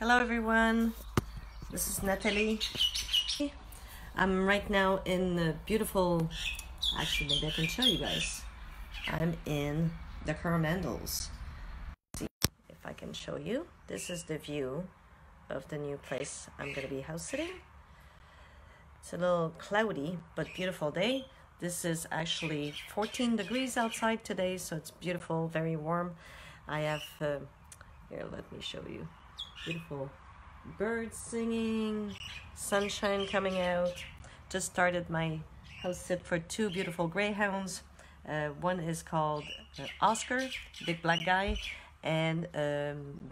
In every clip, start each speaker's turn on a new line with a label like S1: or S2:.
S1: Hello everyone, this is Natalie. I'm right now in the beautiful, actually maybe I can show you guys. I'm in the Coromandels. See if I can show you. This is the view of the new place I'm going to be house sitting. It's a little cloudy but beautiful day. This is actually 14 degrees outside today, so it's beautiful, very warm. I have, here let me show you. Beautiful birds singing, sunshine coming out. Just started my house sit for two beautiful greyhounds. One is called Oscar, big black guy, and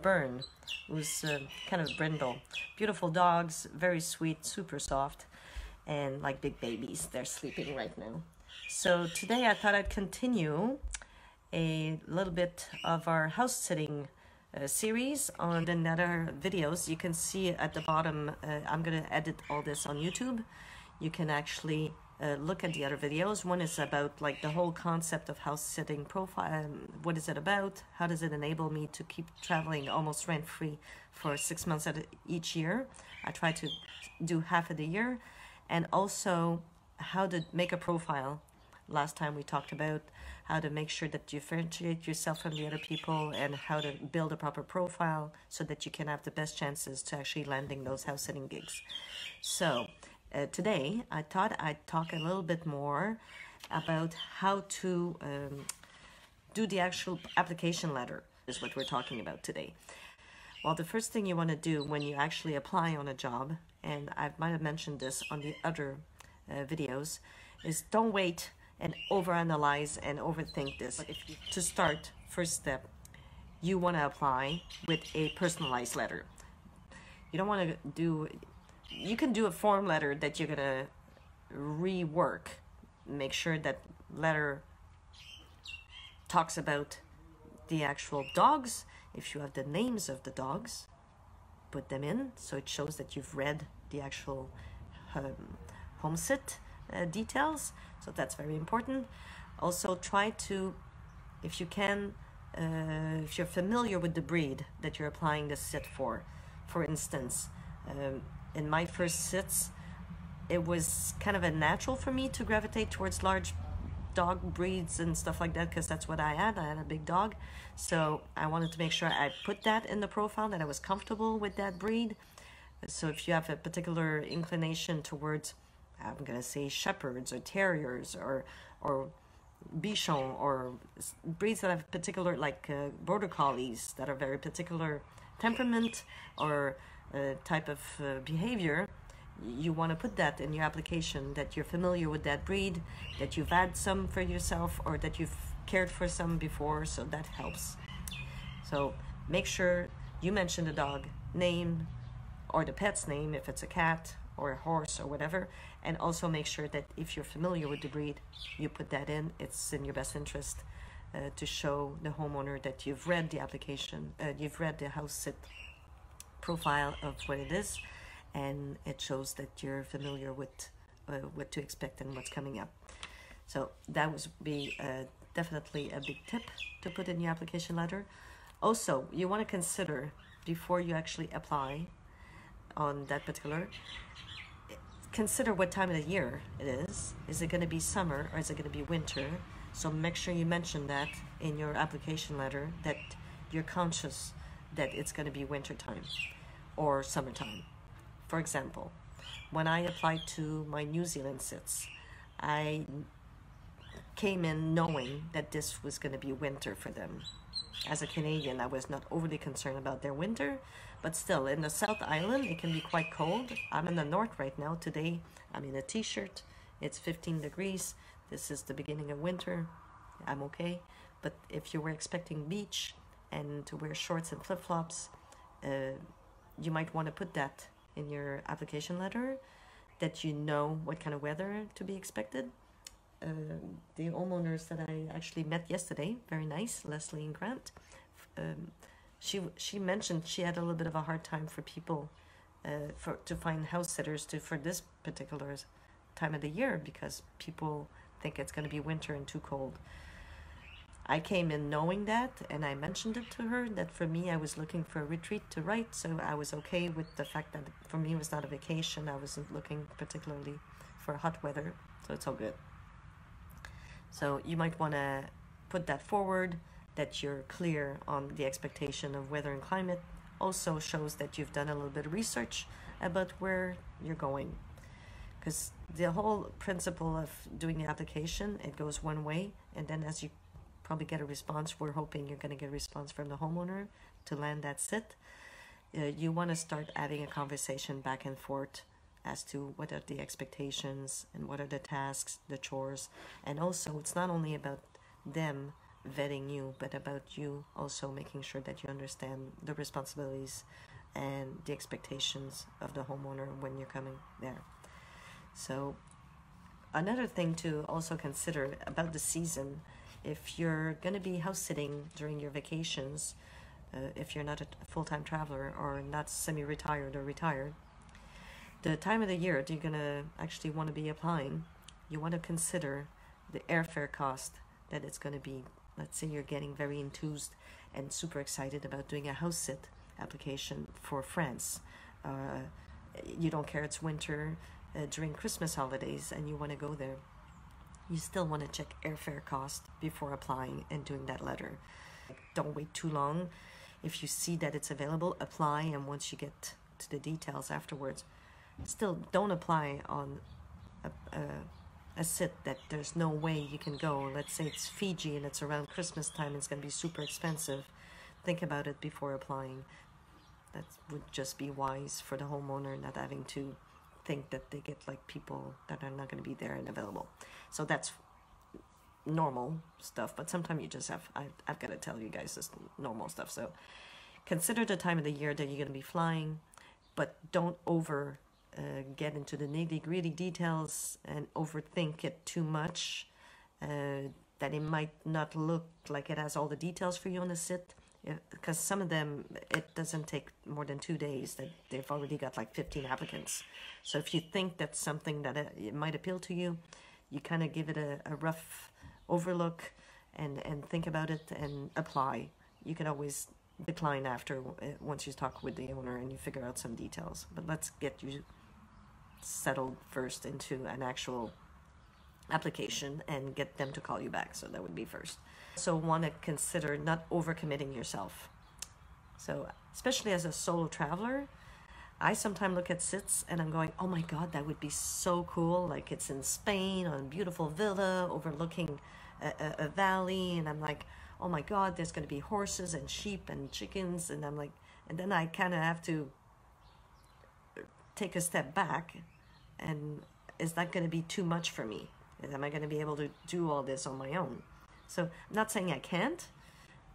S1: Bern, who's kind of brindle. Beautiful dogs, very sweet, super soft, and like big babies. They're sleeping right now. So today I thought I'd continue a little bit of our house sitting series on the other videos. You can see at the bottom, I'm going to edit all this on YouTube. You can actually look at the other videos. One is about like the whole concept of house sitting profile. What is it about? How does it enable me to keep traveling almost rent-free for 6 months each year? I try to do half of the year. And also how to make a profile. Last time we talked about how to make sure that you differentiate yourself from the other people and how to build a proper profile so that you can have the best chances to actually landing those house sitting gigs. So today I thought I'd talk a little bit more about how to do the actual application letter is what we're talking about today. Well, the first thing you want to do when you actually apply on a job, and I might have mentioned this on the other videos, is don't wait and overanalyze and overthink this. To start, first step, you want to apply with a personalized letter. You don't want to do, you can do a form letter that you're going to rework. Make sure that letter talks about the actual dogs. If you have the names of the dogs, put them in so it shows that you've read the actual home sit details. So that's very important. Also try to, if you can, if you're familiar with the breed that you're applying the sit for instance, in my first sits, it was kind of a natural for me to gravitate towards large dog breeds and stuff like that because that's what I had a big dog. So I wanted to make sure I put that in the profile, that I was comfortable with that breed. So if you have a particular inclination towards, I'm going to say shepherds or terriers or bichon or breeds that have particular, like border collies that are very particular temperament or type of behavior, you want to put that in your application, that you're familiar with that breed, that you've had some for yourself or that you've cared for some before, so that helps. So make sure you mention the dog name or the pet's name if it's a cat or a horse or whatever, and also make sure that if you're familiar with the breed, you put that in. It's in your best interest to show the homeowner that you've read the application, you've read the house sit profile of what it is, and it shows that you're familiar with what to expect and what's coming up. So that would be definitely a big tip to put in your application letter. Also, you want to consider before you actually apply on that particular, consider what time of the year it is. Is it going to be summer or is it going to be winter? So make sure you mention that in your application letter, that you're conscious that it's going to be winter time or summertime. For example, when I applied to my New Zealand sits, I came in knowing that this was going to be winter for them. As a Canadian, I was not overly concerned about their winter, but still, in the South Island, it can be quite cold. I'm in the north right now. Today, I'm in a t-shirt. It's 15 degrees. This is the beginning of winter. I'm okay. But if you were expecting beach and to wear shorts and flip-flops, you might want to put that in your application letter, that you know what kind of weather to be expected. The homeowners that I actually met yesterday, very nice, Leslie and Grant, she mentioned she had a little bit of a hard time for people to find house sitters for this particular time of the year because people think it's going to be winter and too cold. I came in knowing that, and I mentioned it to her that for me, I was looking for a retreat to write, so I was okay with the fact that for me it was not a vacation. I wasn't looking particularly for hot weather, so it's all good. So you might want to put that forward, that you're clear on the expectation of weather and climate. Also shows that you've done a little bit of research about where you're going. Because the whole principle of doing the application, it goes one way, and then as you probably get a response, we're hoping you're going to get a response from the homeowner to land that sit. You want to start adding a conversation back and forth as to what are the expectations and what are the tasks, the chores. And also, it's not only about them vetting you, but about you also making sure that you understand the responsibilities and the expectations of the homeowner when you're coming there. So another thing to also consider about the season, if you're going to be house sitting during your vacations, if you're not a full-time traveler or not semi-retired or retired, the time of the year that you're going to actually want to be applying, you want to consider the airfare cost that it's going to be. Let's say you're getting very enthused and super excited about doing a house sit application for France. You don't care it's winter, during Christmas holidays, and you want to go there. You still want to check airfare cost before applying and doing that letter. Don't wait too long. If you see that it's available, apply, and once you get to the details afterwards, still don't apply on a sit that there's no way you can go. Let's say it's Fiji and it's around Christmas time and it's going to be super expensive. Think about it before applying. That would just be wise for the homeowner, not having to think that they get like people that are not going to be there and available. So that's normal stuff, but sometimes you just have, I've got to tell you guys this normal stuff. So consider the time of the year that you're going to be flying, but don't get into the nitty-gritty details and overthink it too much, that it might not look like it has all the details for you on the sit. Because some of them, it doesn't take more than 2 days that they've already got like 15 applicants. So if you think that's something that it might appeal to you, you kind of give it a rough overlook and think about it and apply. You can always decline after, once you talk with the owner and you figure out some details. But let's get you settled first into an actual application and get them to call you back. So that would be first. So want to consider not overcommitting yourself. So especially as a solo traveler, I sometimes look at sits and I'm going, oh my God, that would be so cool. Like it's in Spain on a beautiful villa overlooking a valley. And I'm like, oh my God, there's going to be horses and sheep and chickens. And I'm like, and then I kind of have to take a step back. And is that going to be too much for me? Am I going to be able to do all this on my own? So I'm not saying I can't,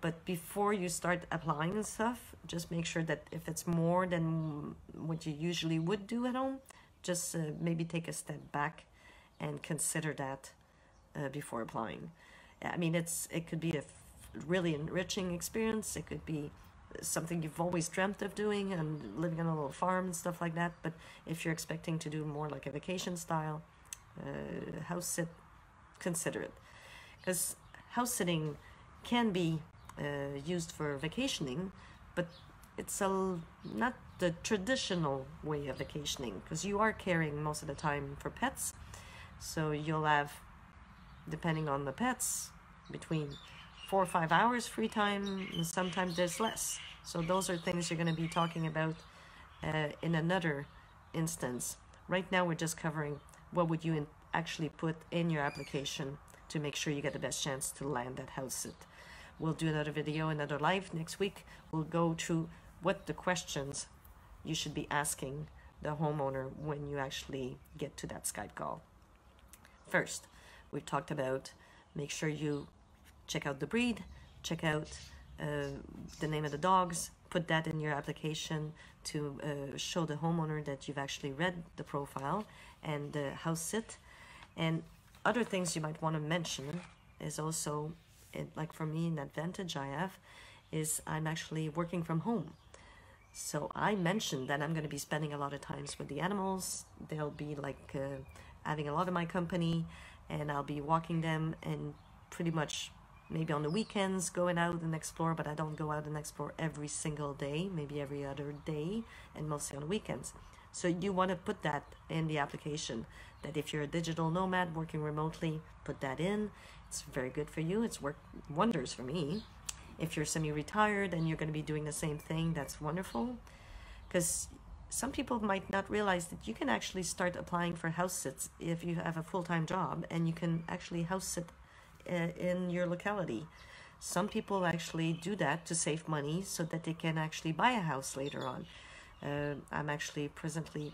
S1: but before you start applying and stuff, just make sure that if it's more than what you usually would do at home, just maybe take a step back and consider that before applying. I mean, it could be a really enriching experience. It could be something you've always dreamt of doing and living on a little farm and stuff like that. But if you're expecting to do more like a vacation style house sit, consider it. Because house sitting can be used for vacationing, but it's not the traditional way of vacationing, because you are caring most of the time for pets. So you'll have, depending on the pets, between 4 or 5 hours free time, and sometimes there's less. So those are things you're going to be talking about in another instance. Right now we're just covering what would you actually put in your application to make sure you get the best chance to land that house sit. We'll do another video, another live next week. We'll go through what the questions you should be asking the homeowner when you actually get to that Skype call. First, we've talked about make sure you check out the breed, check out the name of the dogs, put that in your application to show the homeowner that you've actually read the profile and the house sit. And other things you might want to mention is also, like for me, an advantage I have is I'm actually working from home. So I mentioned that I'm going to be spending a lot of times with the animals. They'll be like having a lot of my company, and I'll be walking them and pretty much maybe on the weekends going out and explore, but I don't go out and explore every single day, maybe every other day, and mostly on the weekends. So you want to put that in the application, that if you're a digital nomad working remotely, put that in. It's very good for you. It's worked wonders for me. If you're semi-retired and you're going to be doing the same thing, that's wonderful. Because some people might not realize that you can actually start applying for house sits if you have a full-time job, and you can actually house sit in your locality. Some people actually do that to save money so that they can actually buy a house later on. I'm actually presently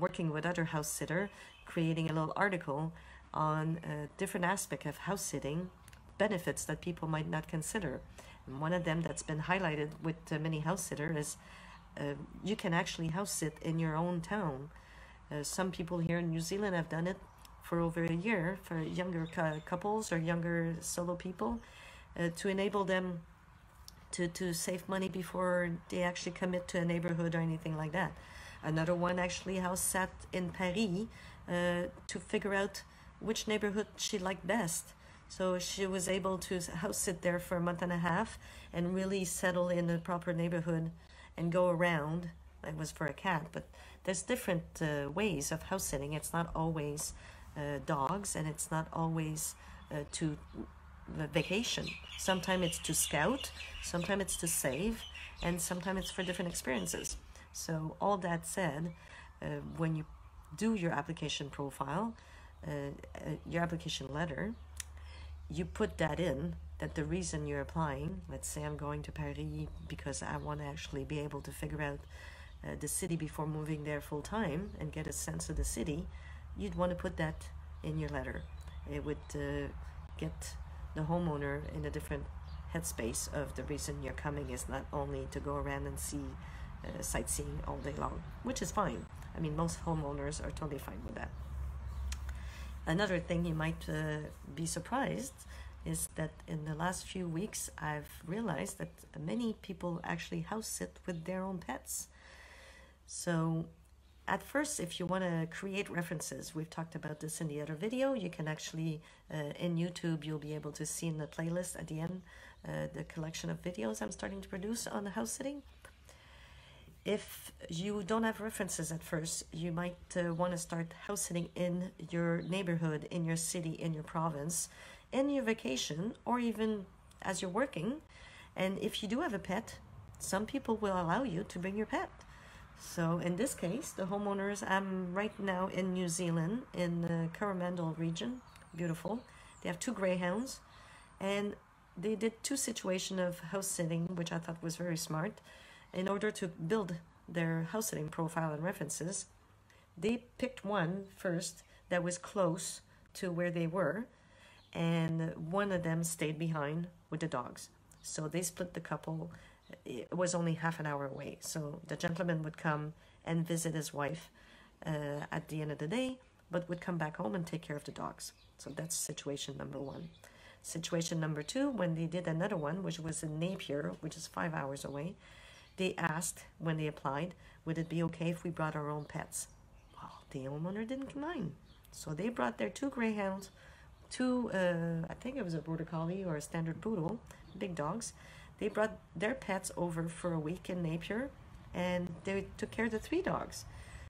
S1: working with other house sitter, creating a little article on a different aspect of house sitting, benefits that people might not consider. And one of them that's been highlighted with many house sitter is you can actually house sit in your own town. Some people here in New Zealand have done it for over a year for younger couples or younger solo people, to enable them to save money before they actually commit to a neighborhood or anything like that. Another one actually house sat in Paris to figure out which neighborhood she liked best. So she was able to house sit there for a month and a half and really settle in the proper neighborhood and go around. It was for a cat, but there's different ways of house sitting. It's not always dogs, and it's not always to vacation. Sometimes it's to scout, sometimes it's to save, and sometimes it's for different experiences. So all that said, when you do your application profile, your application letter, you put that in, that the reason you're applying, let's say I'm going to Paris because I want to actually be able to figure out the city before moving there full time and get a sense of the city, you'd want to put that in your letter. It would get the homeowner in a different headspace of the reason you're coming is not only to go around and see sightseeing all day long, which is fine. I mean, most homeowners are totally fine with that. Another thing you might be surprised is that in the last few weeks I've realized that many people actually house sit with their own pets. So at first, if you want to create references, we've talked about this in the other video, you can actually, in YouTube, you'll be able to see in the playlist at the end, the collection of videos I'm starting to produce on the house sitting. If you don't have references at first, you might want to start house sitting in your neighborhood, in your city, in your province, in your vacation, or even as you're working. And if you do have a pet, some people will allow you to bring your pet. So in this case, the homeowners, I'm right now in New Zealand, in the Coromandel region, beautiful. They have 2 greyhounds, and they did 2 situations of house sitting, which I thought was very smart. In order to build their house sitting profile and references, they picked one first that was close to where they were, and one of them stayed behind with the dogs. So they split the couple. It was only half an hour away. So the gentleman would come and visit his wife at the end of the day, but would come back home and take care of the dogs. So that's situation number 1. Situation number 2, when they did another one, which was in Napier, which is 5 hours away, they asked when they applied, would it be okay if we brought our own pets? Well, the homeowner didn't mind. So they brought their 2 greyhounds, 2, I think it was a border collie or a standard poodle, big dogs. They brought their pets over for a week in Napier, and they took care of the 3 dogs.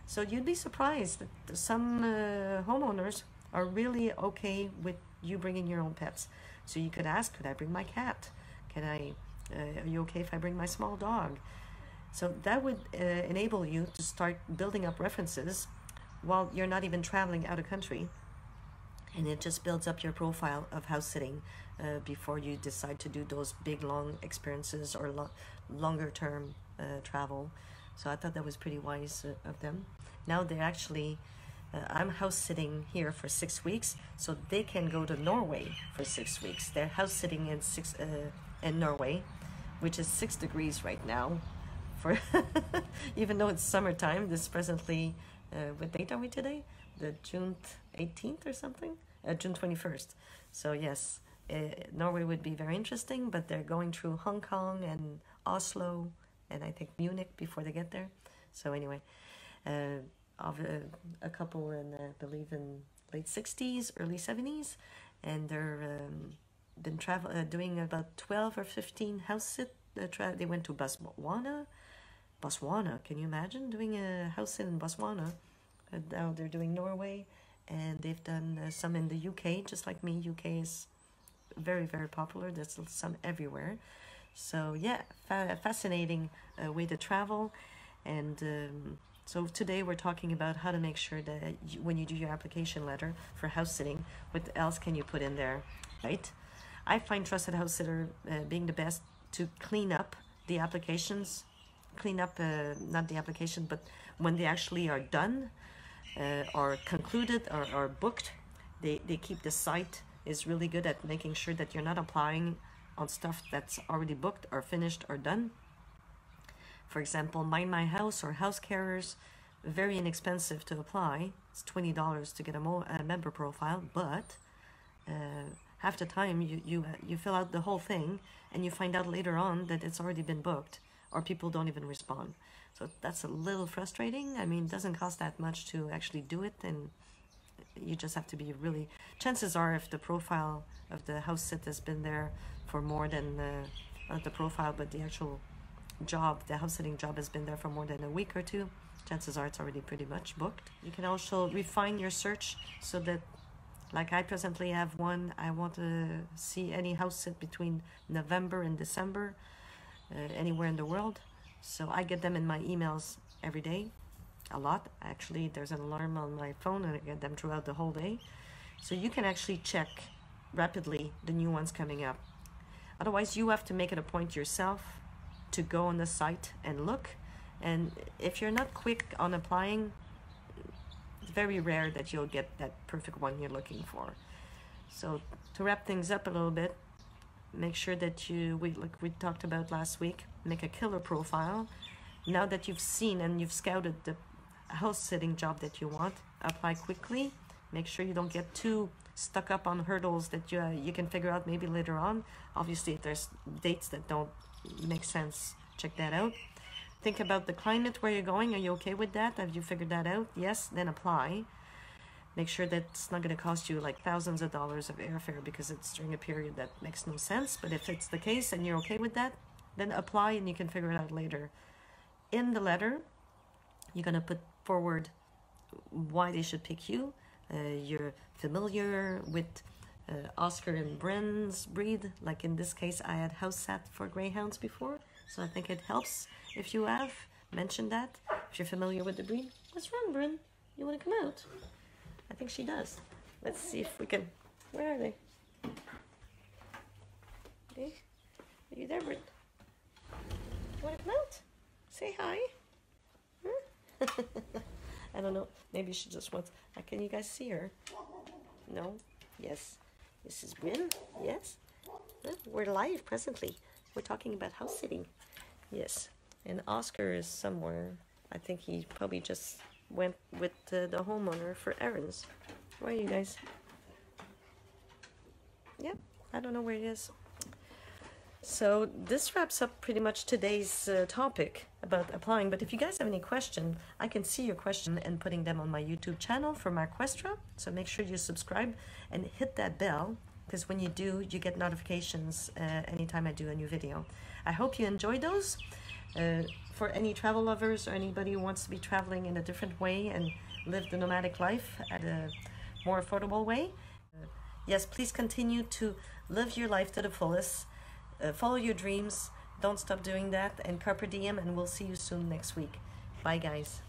S1: So you'd be surprised that some homeowners are really okay with you bringing your own pets. So you could ask, could I bring my cat? Are you okay if I bring my small dog? So that would enable you to start building up references while you're not even traveling out of country. And it just builds up your profile of house sitting before you decide to do those big, long experiences or longer term travel. So I thought that was pretty wise of them. Now they're actually, I'm house sitting here for 6 weeks, so they can go to Norway for 6 weeks. They're house sitting in Norway, which is 6 degrees right now. For even though it's summertime, this presently, what date are we today? The June 18th or something? June 21st. So yes, Norway would be very interesting, but they're going through Hong Kong and Oslo and I think Munich before they get there. So anyway, a couple in, I believe, in late 60s, early 70s, and been doing about 12 or 15 house sit. They went to Botswana. Botswana, can you imagine doing a house sit in Botswana? Now they're doing Norway, and they've done some in the UK, just like me. UK is very, very popular. There's some everywhere. So yeah, fascinating way to travel. And so today we're talking about how to make sure that when you do your application letter for house sitting, what else can you put in there, right? I find Trusted House Sitter being the best to clean up the applications, not the application, but when they actually are done or concluded or booked, they keep the site is really good at making sure that you're not applying on stuff that's already booked or finished or done. For example, Mind My House or House Carers, very inexpensive to apply. It's $20 to get a member profile, but half the time you fill out the whole thing and you find out later on that it's already been booked or people don't even respond. So that's a little frustrating. I mean, it doesn't cost that much to actually do it, and you just have to be really, chances are if the profile of the house sit has been there for more than not the profile but the actual job, the house sitting job has been there for more than a week or two, chances are it's already pretty much booked. You can also refine your search so that, like I presently have one, I want to see any house sit between November and December anywhere in the world. So I get them in my emails every day, a lot. Actually, there's an alarm on my phone and I get them throughout the whole day. So you can actually check rapidly the new ones coming up. Otherwise, you have to make it a point yourself to go on the site and look. And if you're not quick on applying, it's very rare that you'll get that perfect one you're looking for. So to wrap things up a little bit, make sure that like we talked about last week, make a killer profile. Now that you've seen and you've scouted the house sitting job that you want, apply quickly. Make sure you don't get too stuck up on hurdles that you can figure out maybe later on. Obviously, if there's dates that don't make sense, check that out. Think about the climate where you're going. Are you okay with that? Have you figured that out? Yes, then apply. Make sure that it's not going to cost you like thousands of dollars of airfare because it's during a period that makes no sense. But if it's the case and you're okay with that, then apply and you can figure it out later. In the letter, you're going to put forward why they should pick you. You're familiar with Oscar and Bren's breed. Like in this case, I had house sat for greyhounds before. So I think it helps if you have mentioned that. If you're familiar with the breed. What's wrong, Bren? You want to come out? I think she does. Let's see if we can. Where are they? Hey, are you there, Bren? You want to come out? Say hi. Huh? I don't know. Maybe she just wants. Can you guys see her? No? Yes. This is Bryn. Yes. We're live presently. We're talking about house sitting. Yes. And Oscar is somewhere. I think he probably just went with the homeowner for errands. Where are you guys? Yeah. I don't know where he is. So this wraps up pretty much today's topic about applying. But if you guys have any question, I can see your question and putting them on my YouTube channel for Marquestra. So make sure you subscribe and hit that bell, because when you do, you get notifications anytime I do a new video. I hope you enjoy those. For any travel lovers or anybody who wants to be traveling in a different way and live the nomadic life at a more affordable way, yes, please continue to live your life to the fullest. Follow your dreams, don't stop doing that, and carpe diem, and we'll see you soon next week. Bye guys.